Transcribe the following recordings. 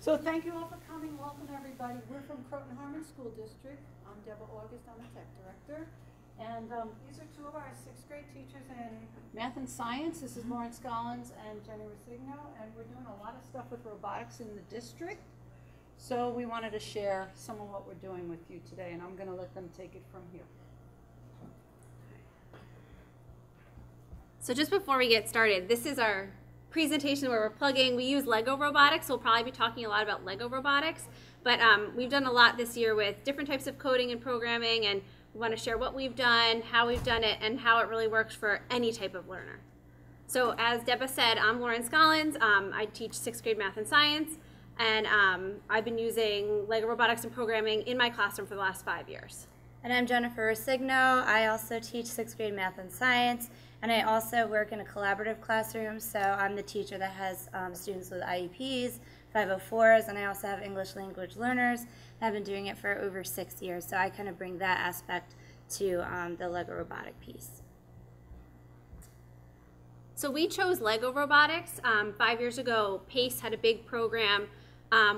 So thank you all for coming. Welcome everybody. We're from Croton-Harmon School District. I'm Deborah August. I'm the tech director. And these are two of our 6th grade teachers in math and science. This is Scollins and Rescigno. And we're doing a lot of stuff with robotics in the district. So we wanted to share some of what we're doing with you today. And I'm going to let them take it from here. So just before we get started, this is our presentation where we're plugging. We use Lego robotics. We'll probably be talking a lot about Lego robotics, but we've done a lot this year with different types of coding and programming, and we want to share what we've done, how we've done it, and how it really works for any type of learner. So as Deborah said, I'm Scollins. I teach 6th grade math and science, and I've been using Lego robotics and programming in my classroom for the last 5 years. And I'm Jennifer Rescigno. I also teach 6th grade math and science, and I also work in a collaborative classroom, so I'm the teacher that has students with IEPs, 504s, and I also have English language learners. I've been doing it for over 6 years, so I kind of bring that aspect to the Lego robotic piece. So we chose Lego robotics. 5 years ago, PACE had a big program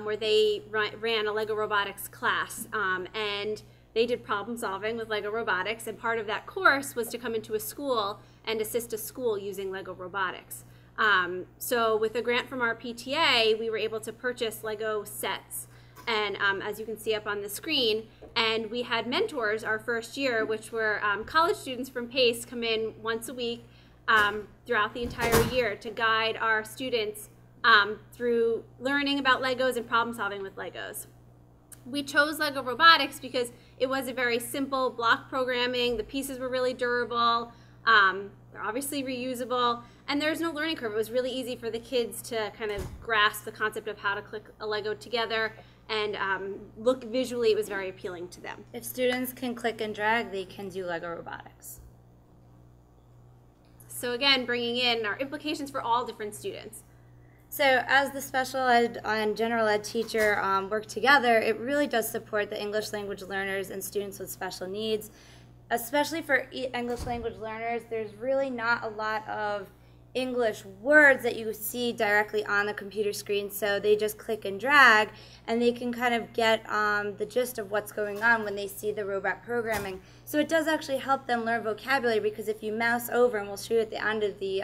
where they ran a Lego robotics class, and they did problem solving with Lego robotics, and part of that course was to come into a school and assist a school using Lego robotics. So with a grant from our PTA, we were able to purchase Lego sets, and as you can see up on the screen, and we had mentors our first year, which were college students from PACE, come in once a week throughout the entire year to guide our students through learning about Legos and problem solving with Legos. We chose Lego robotics because it was a very simple block programming. The pieces were really durable. They're obviously reusable, and there's no learning curve. It was really easy for the kids to kind of grasp the concept of how to click a Lego together, and look visually, it was very appealing to them. If students can click and drag, they can do Lego robotics. So again, bringing in our implications for all different students. So as the special ed and general ed teacher work together, it really does support the English language learners and students with special needs. Especially for English language learners, there's really not a lot of English words that you see directly on the computer screen, so they just click and drag, and they can kind of get the gist of what's going on when they see the robot programming. So it does actually help them learn vocabulary, because if you mouse over, and we'll show you at the end of the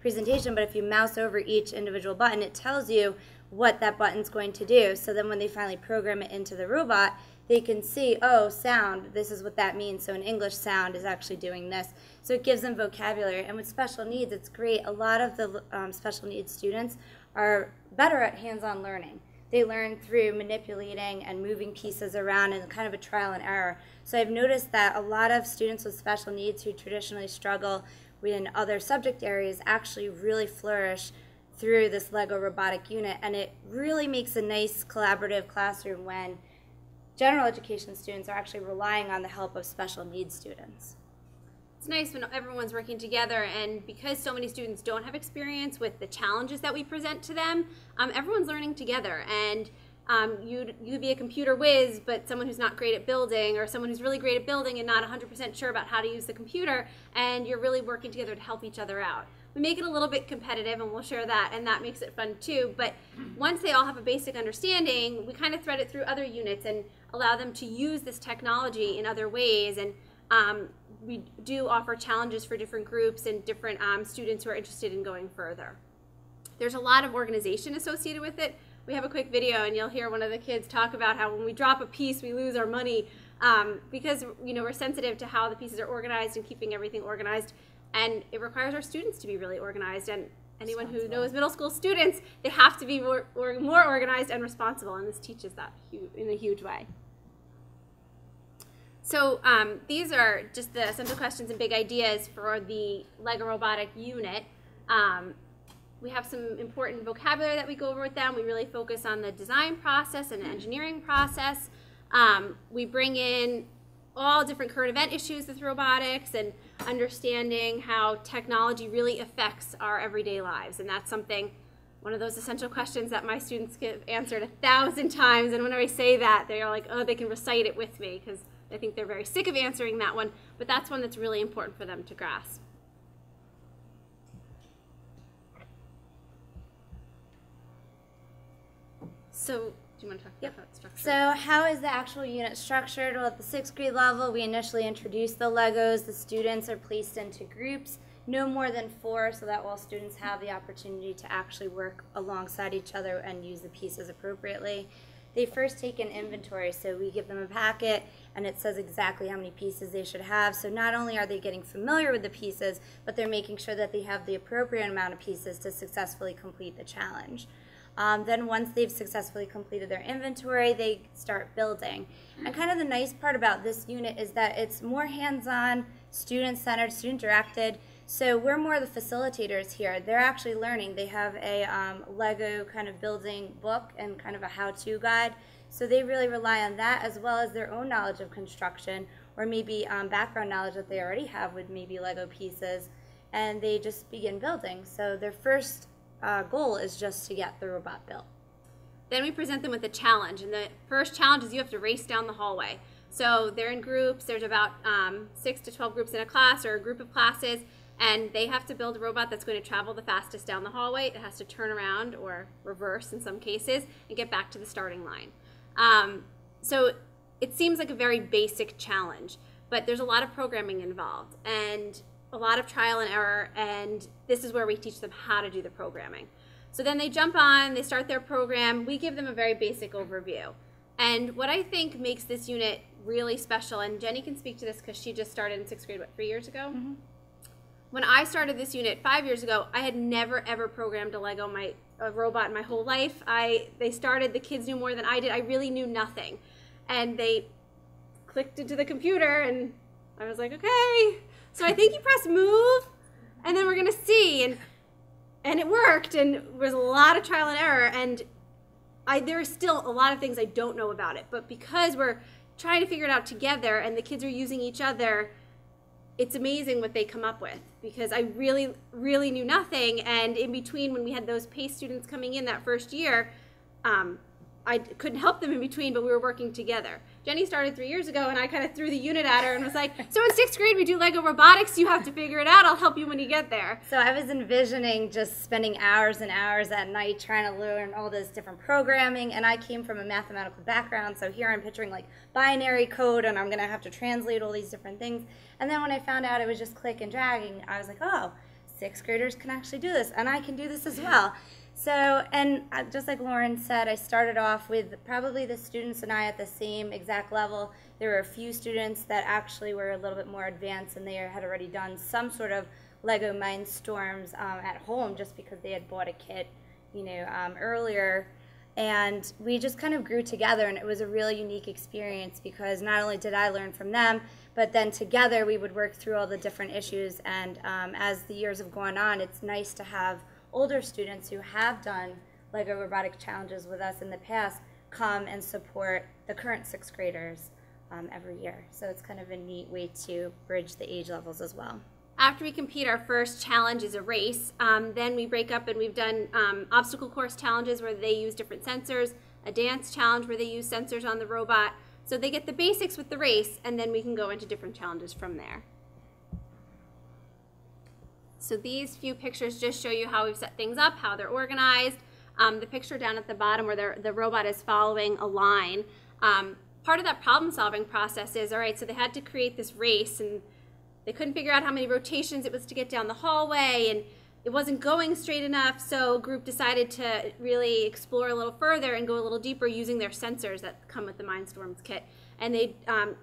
presentation, but if you mouse over each individual button, it tells you what that button's going to do. So then when they finally program it into the robot, they can see, oh, sound, this is what that means. So an English sound is actually doing this. So it gives them vocabulary. And with special needs, it's great. A lot of the special needs students are better at hands-on learning. They learn through manipulating and moving pieces around and kind of a trial and error. So I've noticed that a lot of students with special needs who traditionally struggle in other subject areas actually really flourish through this Lego robotic unit, and it really makes a nice collaborative classroom when general education students are actually relying on the help of special needs students. It's nice when everyone's working together, and because so many students don't have experience with the challenges that we present to them, everyone's learning together. And you'd be a computer whiz, but someone who's not great at building, or someone who's really great at building and not 100% sure about how to use the computer, and you're really working together to help each other out. We make it a little bit competitive, and we'll share that, and that makes it fun too. But once they all have a basic understanding, we kind of thread it through other units and allow them to use this technology in other ways. And we do offer challenges for different groups and different students who are interested in going further. There's a lot of organization associated with it. We have a quick video, and you'll hear one of the kids talk about how when we drop a piece, we lose our money because we're sensitive to how the pieces are organized and keeping everything organized. And it requires our students to be really organized. And anyone who knows middle school students, they have to be more organized and responsible, and this teaches that in a huge way. So these are just the essential questions and big ideas for the Lego robotic unit. We have some important vocabulary that we go over with them. We really focus on the design process and the engineering process. We bring in all different current event issues with robotics and understanding how technology really affects our everyday lives. And that's one of those essential questions that my students get answered 1,000 times. And whenever I say that, they're like, oh, they can recite it with me, because I think they're very sick of answering that one. But that's one that's really important for them to grasp. So, do you want to talk about how it's structured? So how is the actual unit structured? Well, at the 6th grade level, we initially introduced the Legos. The students are placed into groups, no more than 4, so that all students have the opportunity to actually work alongside each other and use the pieces appropriately. They first take an inventory, so we give them a packet and it says exactly how many pieces they should have. So not only are they getting familiar with the pieces, but they're making sure that they have the appropriate amount of pieces to successfully complete the challenge. Then once they've successfully completed their inventory, they start building. And kind of the nice part about this unit is that it's more hands-on, student-centered, student-directed. So we're more the facilitators here. They're actually learning. They have a Lego kind of building book and kind of a how-to guide. So they really rely on that as well as their own knowledge of construction or maybe background knowledge that they already have with maybe Lego pieces. And they just begin building. So their first goal is just to get the robot built. Then we present them with a challenge, and the first challenge is you have to race down the hallway. So they're in groups. There's about 6 to 12 groups in a class or a group of classes, and they have to build a robot that's going to travel the fastest down the hallway. It has to turn around or reverse in some cases and get back to the starting line. So it seems like a very basic challenge, but there's a lot of programming involved and a lot of trial and error, and this is where we teach them how to do the programming. So then they jump on, they start their program. We give them a very basic overview. And what I think makes this unit really special, and Jenny can speak to this because she just started in 6th grade, what, 3 years ago? Mm-hmm. When I started this unit 5 years ago, I had never ever programmed a robot in my whole life. The kids knew more than I did. I really knew nothing. And they clicked into the computer and I was like, okay. So I think you press move and then we're gonna see. And it worked, and there was a lot of trial and error, and there are still a lot of things I don't know about it. But because we're trying to figure it out together and the kids are using each other, it's amazing what they come up with, because I really, really knew nothing. And in between, when we had those PACE students coming in that first year, I couldn't help them in between, but we were working together. Jenny started 3 years ago, and I kind of threw the unit at her and was like, so in 6th grade, we do Lego robotics. You have to figure it out. I'll help you when you get there. So I was envisioning just spending hours and hours at night trying to learn all this different programming, and I came from a mathematical background, so here I'm picturing like binary code, and I'm going to have to translate all these different things. And then when I found out it was just click and dragging, I was like, oh, 6th graders can actually do this, and I can do this as well. So, and just like Lauren said, I started off with probably the students and I at the same exact level. There were a few students that actually were a little bit more advanced, and they had already done some sort of Lego Mindstorms at home just because they had bought a kit, earlier. And we just kind of grew together, and it was a really unique experience because not only did I learn from them, but then together we would work through all the different issues. And as the years have gone on, it's nice to have older students who have done Lego robotic challenges with us in the past come and support the current 6th graders every year. So it's kind of a neat way to bridge the age levels as well. After we compete, our first challenge is a race. Then we break up and we've done obstacle course challenges where they use different sensors, a dance challenge where they use sensors on the robot. So they get the basics with the race, and then we can go into different challenges from there. So these few pictures just show you how we've set things up, how they're organized. The picture down at the bottom where the robot is following a line. Part of that problem-solving process is, all right, so they had to create this race, and they couldn't figure out how many rotations it was to get down the hallway, and it wasn't going straight enough, so a group decided to really explore a little further and go a little deeper using their sensors that come with the Mindstorms kit. And they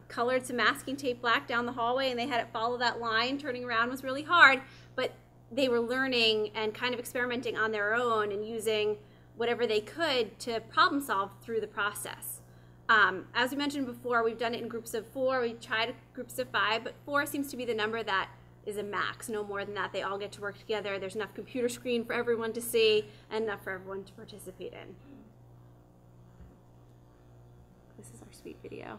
colored some masking tape black down the hallway, and they had it follow that line. Turning around was really hard, but they were learning and kind of experimenting on their own and using whatever they could to problem solve through the process. As we mentioned before, we've done it in groups of 4. We tried groups of 5, but 4 seems to be the number that is a max. No more than that. They all get to work together. There's enough computer screen for everyone to see and enough for everyone to participate in. This is our sweet video.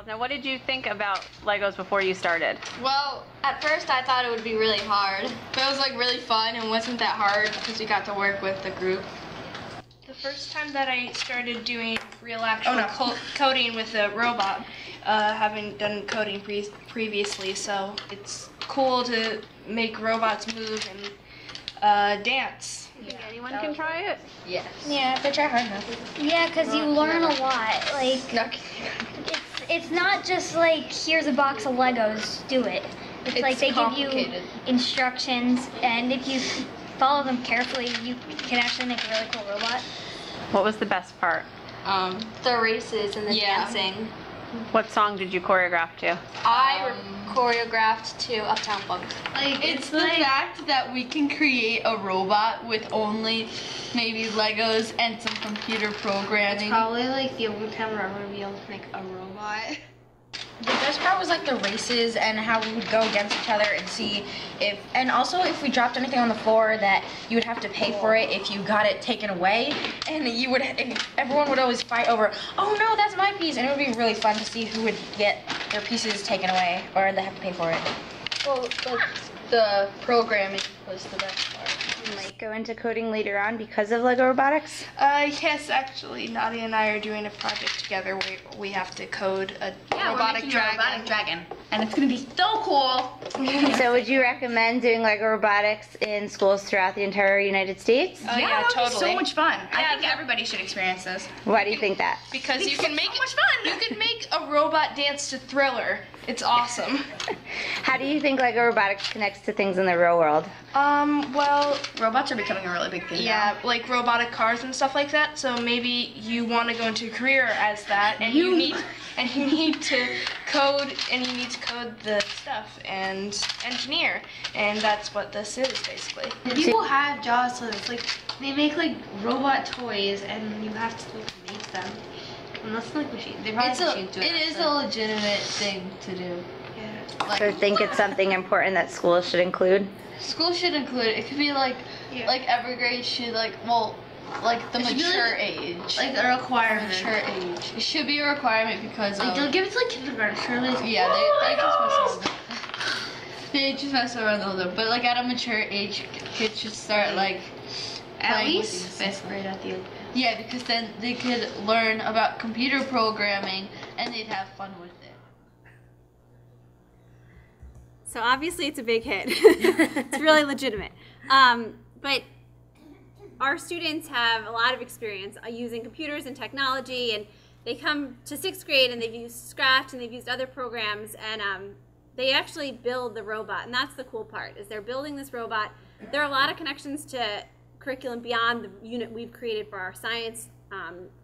Now, what did you think about Legos before you started? Well, at first I thought it would be really hard, but it was like really fun and wasn't that hard because we got to work with the group. The first time that I started doing real actual coding with the robot, having done coding previously, so it's cool to make robots move and dance. Think anyone can try it? Yes. Yeah, if they try hard enough. Yeah, because you learn a lot. Like, it's not just like, here's a box of Legos, do it. It's like they give you instructions, and if you follow them carefully, you can actually make a really cool robot. What was the best part? The races and the dancing. What song did you choreograph to? I choreographed to Uptown Funk. Like, it's the fact that we can create a robot with only maybe Legos and some computer programming. It's probably like the only time we're ever gonna be able to make a robot. The best part was like the races and how we would go against each other and see if, and also if we dropped anything on the floor that you would have to pay for it if you got it taken away, and everyone would always fight over, oh no, that's my piece, and it would be really fun to see who would get their pieces taken away or they have to pay for it. Well, the programming was the best part. Might go into coding later on because of Lego robotics? Yes, actually, Nadia and I are doing a project together where we have to code a robotic dragon. And it's gonna be so cool. So would you recommend doing Lego robotics in schools throughout the entire United States? Oh yeah, totally. So much fun. I think everybody should experience this. Why do you think that? Because you can make you can make a robot dance to Thriller. It's awesome. How do you think Lego robotics connects to things in the real world? Well, Robots are becoming a really big thing now. yeah, like robotic cars and stuff like that. So maybe you want to go into a career as that, and you need to code, and you need to code the stuff and engineer, and that's what this is basically. People have jobs for this. Like, they make like robot toys, and you have to like make them. Unless like machine, they probably have machines do it. It is a legitimate thing to do. Yeah. So think it's something important that schools should include? School should include it. It could be like every grade should like the mature age. Like a requirement. Mature age. It should be a requirement because Like, they'll give it to like kindergarten, surely. yeah, they just mess around. They just mess around a little, but like at a mature age, kids should start like At playing with least these. 5th grade at the end. Yeah, because then they could learn about computer programming and they'd have fun with it. So obviously it's a big hit. It's really legitimate. But our students have a lot of experience using computers and technology, and they come to 6th grade and they've used Scratch and they've used other programs, and they actually build the robot. And that's the cool part, is they're building this robot. There are a lot of connections to curriculum beyond the unit we've created for our science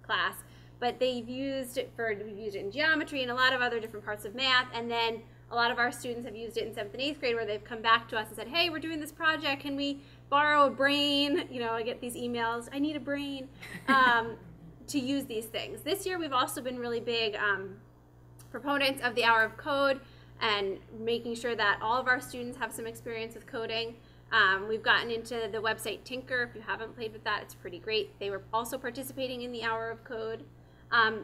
class, but we've used it in geometry and a lot of other different parts of math, and then a lot of our students have used it in 7th and 8th grade, where they've come back to us and said, hey, we're doing this project, can we borrow a brain? You know, I get these emails, I need a brain, to use these things. This year we've also been really big proponents of the Hour of Code and making sure that all of our students have some experience with coding. We've gotten into the website Tinker. If you haven't played with that, it's pretty great. They were also participating in the Hour of Code.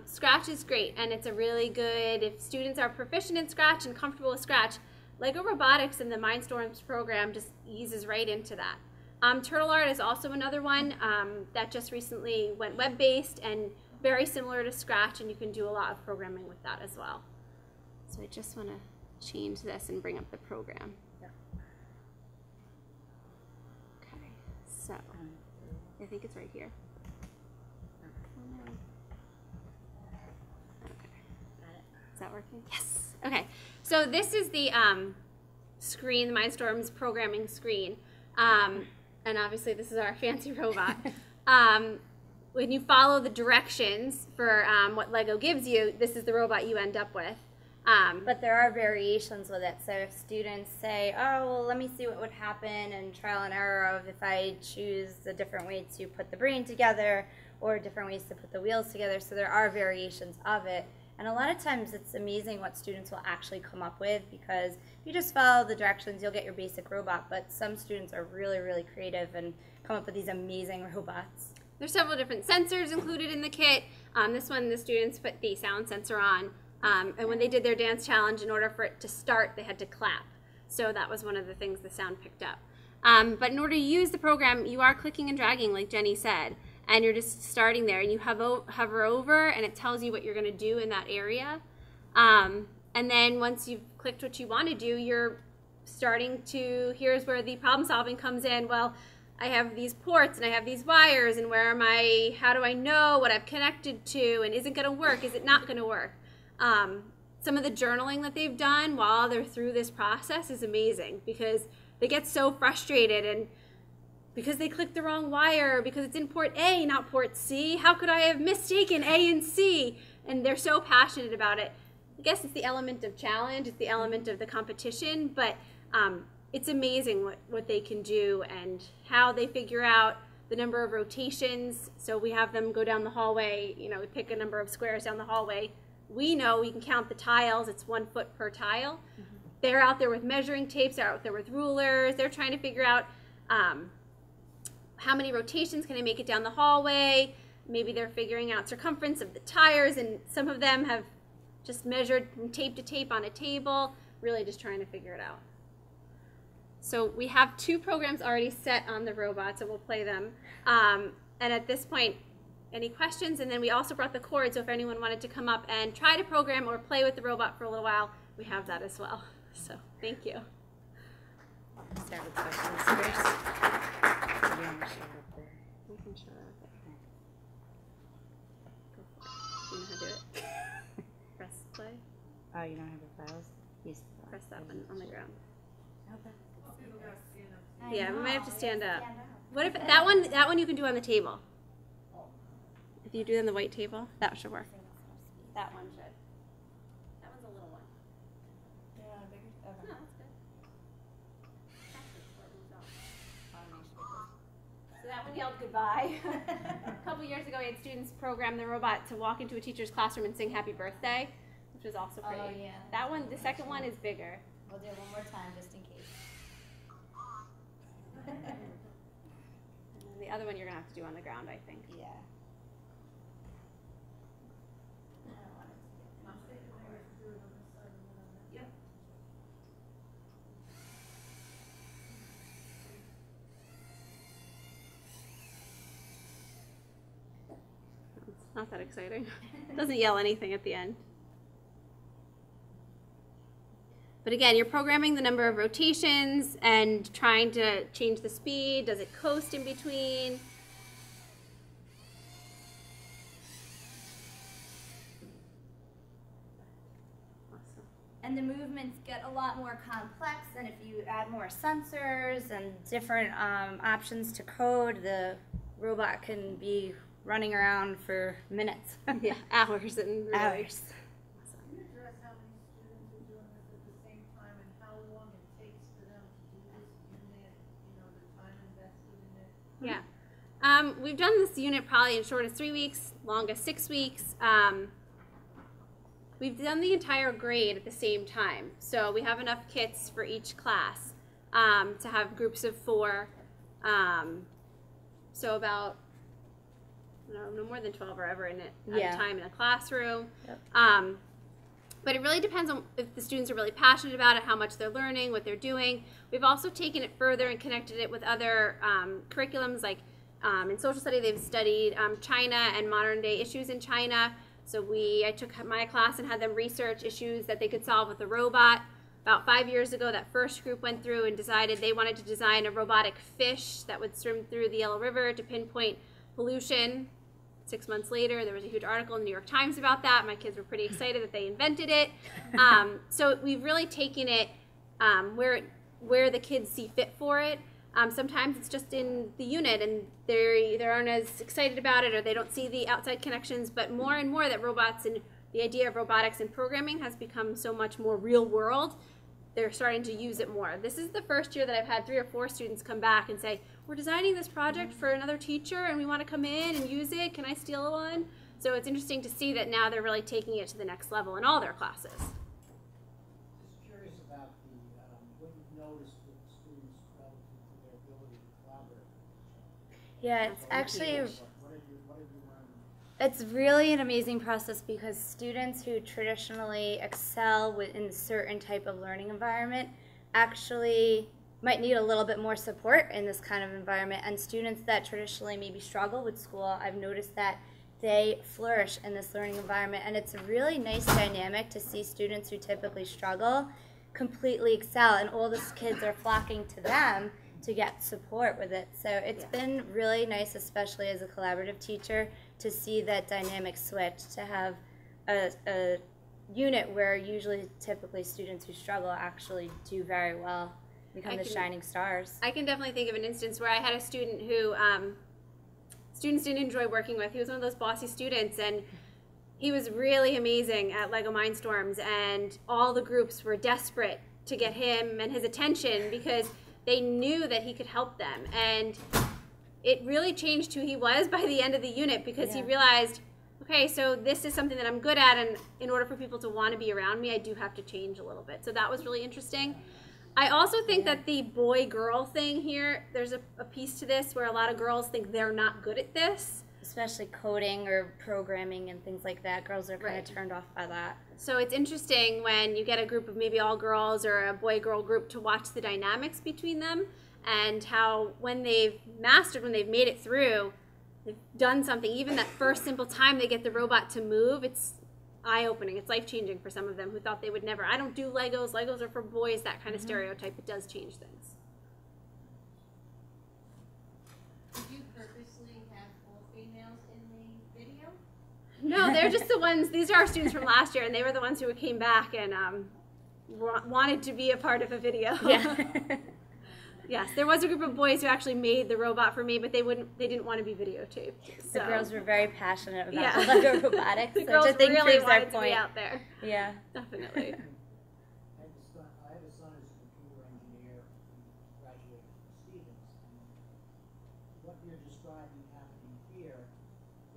Scratch is great, and it's a really good, if students are proficient in Scratch and comfortable with Scratch, Lego Robotics and the Mindstorms program just eases right into that. Turtle Art is also another one that just recently went web-based and very similar to Scratch, and you can do a lot of programming with that as well. So I just want to change this and bring up the program. Okay, so I think it's right here. Is that working? Yes. Okay. So this is the screen, the Mindstorms programming screen. And obviously this is our fancy robot. When you follow the directions for what Lego gives you, this is the robot you end up with. But there are variations with it. So if students say, oh, well, let me see what would happen, and trial and error of if I choose a different way to put the brain together or different ways to put the wheels together. So there are variations of it. And a lot of times it's amazing what students will actually come up with, because if you just follow the directions, you'll get your basic robot. But some students are really, really creative and come up with these amazing robots. There's several different sensors included in the kit. This one, the students put the sound sensor on. And when they did their dance challenge, in order for it to start, they had to clap. So that was one of the things the sound picked up. But in order to use the program, you are clicking and dragging, like Jenny said. And you're just starting there, and you hover over, and it tells you what you're going to do in that area. And then once you've clicked what you want to do, you're starting to, here's where the problem solving comes in. Well, I have these ports and I have these wires, and where am I, how do I know what I've connected to, and is it going to work, is it not going to work? Some of the journaling that they've done while they're through this process is amazing, because they get so frustrated, and because they clicked the wrong wire, because it's in port A, not port C, how could I have mistaken A and C? And they're so passionate about it. I guess it's the element of challenge, it's the element of the competition, but it's amazing what they can do and how they figure out the number of rotations. So we have them go down the hallway, you know, we pick a number of squares down the hallway. We know we can count the tiles, it's 1 foot per tile. They're out there with measuring tapes, they're out there with rulers, they're trying to figure out how many rotations can I make it down the hallway. Maybe they're figuring out circumference of the tires, and some of them have just measured from tape to tape on a table, really just trying to figure it out. So we have 2 programs already set on the robots, and we'll play them. And at this point, any questions? And then we also brought the cord, so if anyone wanted to come up and try to program or play with the robot for a little while, we have that as well. So thank you. Start with questions first. You want to show it up there? We can show it up there. Go for it. You know how to do it? Press play. Oh, you don't have the files? Yes. Press that one on the ground. Okay. Yeah, we might have to stand up. What if that one you can do on the table? If you do it on the white table, that should work. That one should. That one's a little one. Yeah, bigger. Okay. No, that's good. So that one yelled goodbye. A couple years ago, we had students program the robot to walk into a teacher's classroom and sing happy birthday, which was also pretty. Oh, yeah. That one, the second one is bigger. We'll do it one more time just in case. And then the other one you're going to have to do on the ground, I think. Yeah. Yep. It's not that exciting. It doesn't yell anything at the end. But again, you're programming the number of rotations and trying to change the speed. Does it coast in between? Awesome. And the movements get a lot more complex, and if you add more sensors and different options to code, the robot can be running around for minutes. Yeah, hours and really. Hours. Can you address how many students are doing this at the same time and how long it takes for them to do this unit, you know, the time invested in it? Yeah. We've done this unit probably in short as 3 weeks, longest 6 weeks. We've done the entire grade at the same time. So we have enough kits for each class to have groups of 4. So about no more than 12 are ever in it at a time in a classroom. Yep. But it really depends on if the students are really passionate about it, how much they're learning, what they're doing. We've also taken it further and connected it with other curriculums, like in social study they've studied China and modern day issues in China. So I took my class and had them research issues that they could solve with a robot. About 5 years ago, that first group went through and decided they wanted to design a robotic fish that would swim through the Yellow River to pinpoint pollution. 6 months later, there was a huge article in the New York Times about that. My kids were pretty excited that they invented it. So we've really taken it where the kids see fit for it. Sometimes it's just in the unit and they either aren't as excited about it or they don't see the outside connections, but more and more that robots and the idea of robotics and programming has become so much more real world. They're starting to use it more. This is the first year that I've had 3 or 4 students come back and say, we're designing this project for another teacher and we want to come in and use it. Can I steal one? So it's interesting to see that now they're really taking it to the next level in all their classes. Just curious about what you've noticed with students relative to their ability to collaborate. Yeah, it's actually, What have you learned? it's really an amazing process because students who traditionally excel within a certain type of learning environment actually might need a little bit more support in this kind of environment, and students that traditionally maybe struggle with school, I've noticed that they flourish in this learning environment, and it's a really nice dynamic to see students who typically struggle completely excel, and all the kids are flocking to them to get support with it. So it's been really nice, especially as a collaborative teacher, to see that dynamic switch, to have a unit where usually typically students who struggle actually do very well, become the shining stars. I can definitely think of an instance where I had a student who students didn't enjoy working with. He was one of those bossy students, and he was really amazing at Lego Mindstorms, and all the groups were desperate to get him and his attention because they knew that he could help them. And it really changed who he was by the end of the unit, because he realized, okay, so this is something that I'm good at, and in order for people to want to be around me, I do have to change a little bit. So that was really interesting. I also think that the boy-girl thing here, there's a piece to this where a lot of girls think they're not good at this. Especially coding or programming and things like that. Girls are kind of turned off by that. So it's interesting when you get a group of maybe all girls or a boy-girl group to watch the dynamics between them, and how when they've mastered, when they've made it through, they've done something, even that first simple time they get the robot to move, it's eye-opening. It's life-changing for some of them who thought they would never. I don't do Legos. Legos are for boys, that kind of stereotype. It does change things. Did you purposely have all females in the video? No, they're just the ones, these are our students from last year, and they were the ones who came back and wanted to be a part of a video. Yeah. Yes, there was a group of boys who actually made the robot for me, but they didn't want to be videotaped. So. The girls were very passionate about the Lego robotics. The girls really wanted to be out there. Yeah. Definitely. I have a son who's a computer engineer who graduated from Stevens, and what you're describing happening here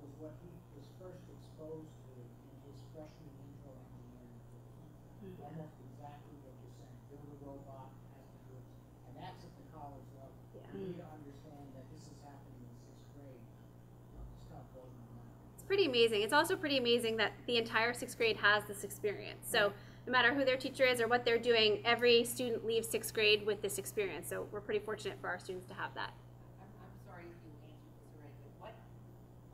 was what he was first exposed to in his freshman intro engineering course. Almost exactly what you're saying. Build a robot, has the groups, and that's at the college level. You need to understand that this is happening in 6th grade. It's kind of blowing my mind. It's pretty amazing. It's also pretty amazing that the entire 6th grade has this experience. So no matter who their teacher is or what they're doing, every student leaves 6th grade with this experience. So we're pretty fortunate for our students to have that. I'm sorry if you answered this already, but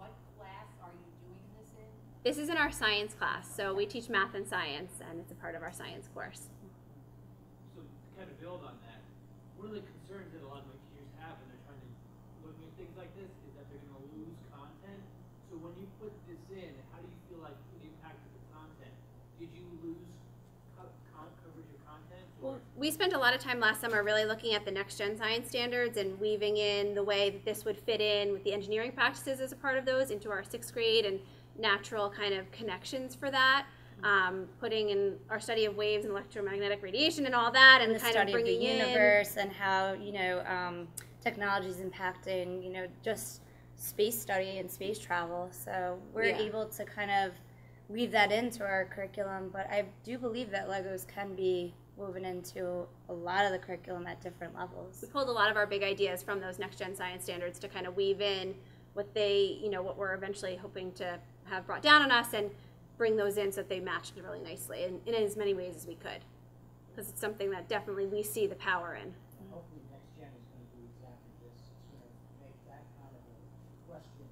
what class are you doing this in? This is in our science class. So we teach math and science, and it's a part of our science course. So to kind of build on that, one of the concerns that a lot of my teachers have when they're trying to look at things like this is that they're going to lose content. So when you put this in, how do you feel like it impacted the content? Did you lose coverage of content? Well, we spent a lot of time last summer really looking at the next-gen science standards and weaving in the way that this would fit in with the engineering practices as a part of those into our 6th grade and natural kind of connections for that. Putting in our study of waves and electromagnetic radiation and all that, and the kind study of bringing of the universe and how technology is impacting just space study and space travel. So we're able to kind of weave that into our curriculum. But I do believe that Legos can be woven into a lot of the curriculum at different levels. We pulled a lot of our big ideas from those next-gen science standards to kind of weave in what they, what we're eventually hoping to have brought down on us, and bring those in so that they matched really nicely in as many ways as we could, because it's something that definitely we see the power in. Hopefully next gen is going to do exactly this. It's going to make that kind of a question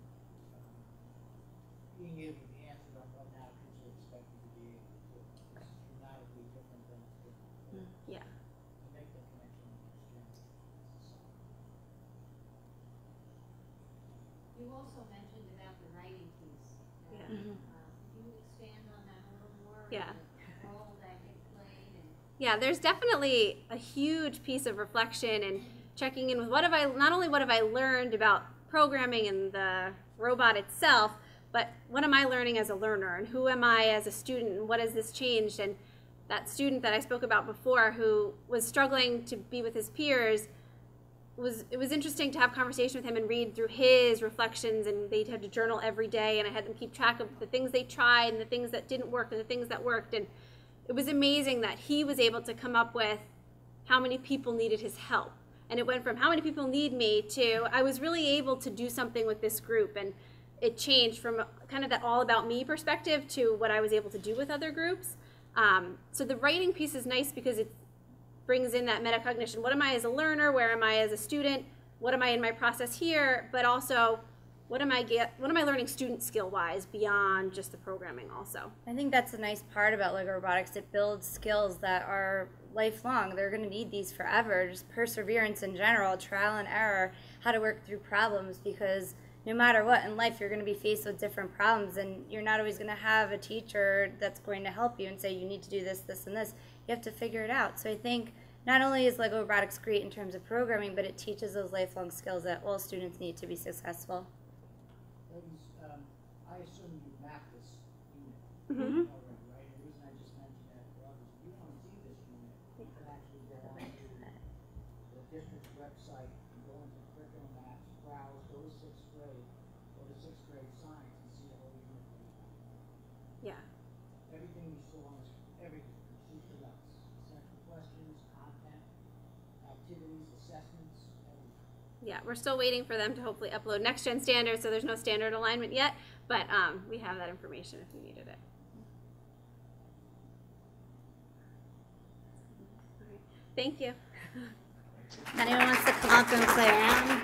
being able to be answered on what now kids are expected to be able to do. This is dramatically different than it's been before. Yeah. To make that connection with next gen. You also mentioned about the writing piece. Yeah. Can you expand on that a little more? Yeah. The role that it played and Yeah, there's definitely a huge piece of reflection and checking in with not only what have I learned about programming and the robot itself, but what am I learning as a learner, and who am I as a student, and what has this changed? And that student that I spoke about before who was struggling to be with his peers, it was interesting to have conversation with him and read through his reflections, and they had to journal every day, and I had them keep track of the things they tried and the things that didn't work and the things that worked. And it was amazing that he was able to come up with how many people needed his help. And it went from how many people need me to I was really able to do something with this group, and it changed from kind of that all about me perspective to what I was able to do with other groups. So the writing piece is nice because it brings in that metacognition. What am I as a learner? Where am I as a student? What am I in my process here? But also, what am I learning student skill-wise beyond just the programming also? I think that's the nice part about Lego Robotics. It builds skills that are lifelong. They're going to need these forever. Just perseverance in general, trial and error, how to work through problems, because no matter what in life, you're going to be faced with different problems, and you're not always going to have a teacher that's going to help you and say you need to do this, this, and this. You have to figure it out. So I think not only is Lego Robotics great in terms of programming, but it teaches those lifelong skills that all students need to be successful. Ladies, I assume you mapped this unit Mm-hmm. already, right? The reason I just mentioned that for others, if you want to see this unit, you can actually go on to the district's website and go into curriculum maps, browse, go to 6th grade, go to 6th grade science and see the whole unit. Yeah. Everything you saw on this, everything, soup to nuts, essential questions, content, activities, assessments, everything. Yeah, we're still waiting for them to hopefully upload next gen standards, so there's no standard alignment yet, but we have that information if you needed it. All right. Thank you. Anyone wants to come up and play around?